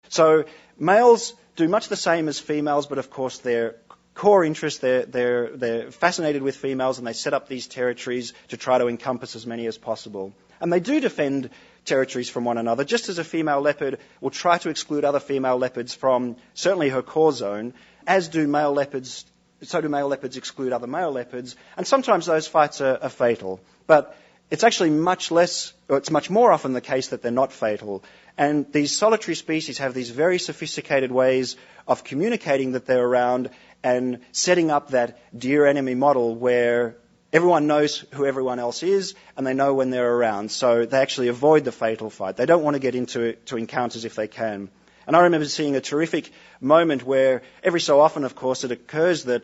So males do much the same as females, but of course their core interest, they're fascinated with females, and they set up these territories to try to encompass as many as possible. And they do defend territories from one another, just as a female leopard will try to exclude other female leopards from certainly her core zone, as do male leopards. So do male leopards exclude other male leopards, and sometimes those fights are fatal. But it's actually much more often the case that they're not fatal. And these solitary species have these very sophisticated ways of communicating that they're around and setting up that deer-enemy model where everyone knows who everyone else is and they know when they're around. So they actually avoid the fatal fight. They don't want to get into encounters if they can. And I remember seeing a terrific moment where every so often, of course, it occurs that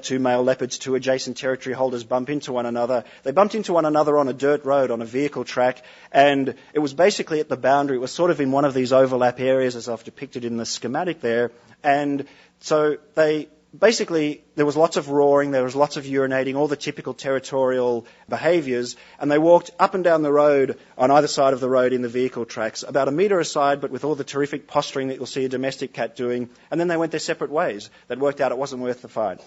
two male leopards, two adjacent territory holders bump into one another. They bumped into one another on a dirt road, on a vehicle track, and it was basically at the boundary. It was sort of in one of these overlap areas, as I've depicted in the schematic there. And so there was lots of roaring, there was lots of urinating, all the typical territorial behaviours, and they walked up and down the road on either side of the road in the vehicle tracks, about a metre aside, but with all the terrific posturing that you'll see a domestic cat doing, and then they went their separate ways. That worked out it wasn't worth the fight.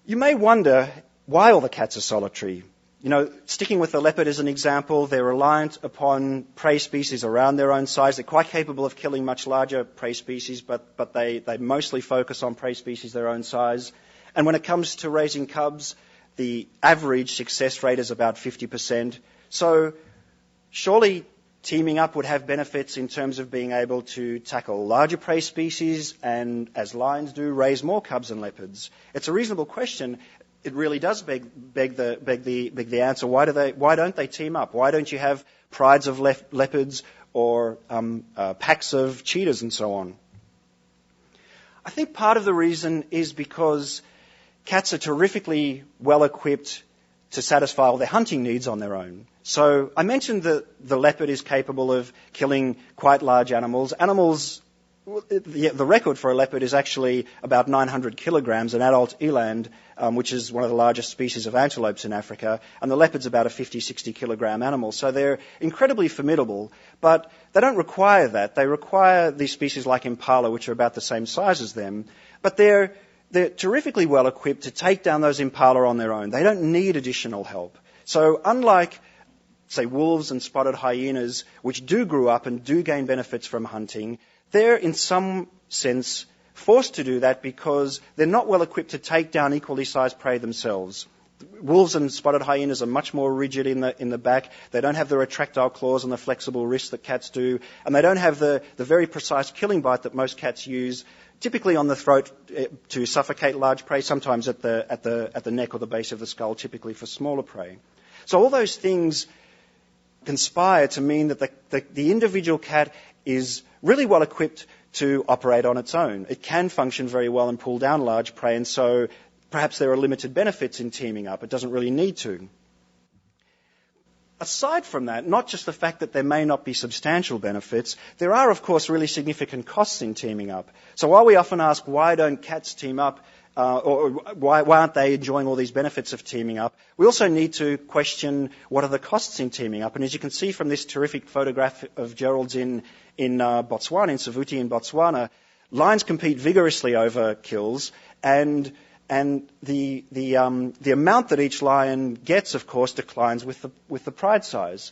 You may wonder why all the cats are solitary. You know, sticking with the leopard as an example, they're reliant upon prey species around their own size. They're quite capable of killing much larger prey species, but they mostly focus on prey species their own size. And when it comes to raising cubs, the average success rate is about 50%. So surely teaming up would have benefits in terms of being able to tackle larger prey species and, as lions do, raise more cubs and leopards. It's a reasonable question. It really does beg the answer. Why don't they team up? Why don't you have prides of leopards or packs of cheetahs and so on? I think part of the reason is because cats are terrifically well equipped to satisfy all their hunting needs on their own. So I mentioned that the leopard is capable of killing quite large animals. The record for a leopard is actually about 900 kilograms, an adult eland, which is one of the largest species of antelopes in Africa, and the leopard's about a 50, 60 kilogram animal. So they're incredibly formidable, but they don't require that. They require these species like impala, which are about the same size as them, but they're terrifically well equipped to take down those impala on their own. They don't need additional help. So unlike, say, wolves and spotted hyenas, which do grow up and do gain benefits from hunting, they're in some sense forced to do that because they're not well equipped to take down equally sized prey themselves. Wolves and spotted hyenas are much more rigid in the back. They don't have the retractile claws and the flexible wrists that cats do, and they don't have the very precise killing bite that most cats use, typically on the throat to suffocate large prey, sometimes at the neck or the base of the skull, typically for smaller prey. So all those things conspire to mean that the individual cat is really well equipped to operate on its own. It can function very well and pull down large prey, and so perhaps there are limited benefits in teaming up. It doesn't really need to. Aside from that, not just the fact that there may not be substantial benefits, there are, of course, really significant costs in teaming up. So while we often ask why don't cats team up, or why aren't they enjoying all these benefits of teaming up, we also need to question what are the costs in teaming up. And as you can see from this terrific photograph of Gerald's in Botswana, in Savuti in Botswana, lions compete vigorously over kills, and the amount that each lion gets, of course, declines with the pride size.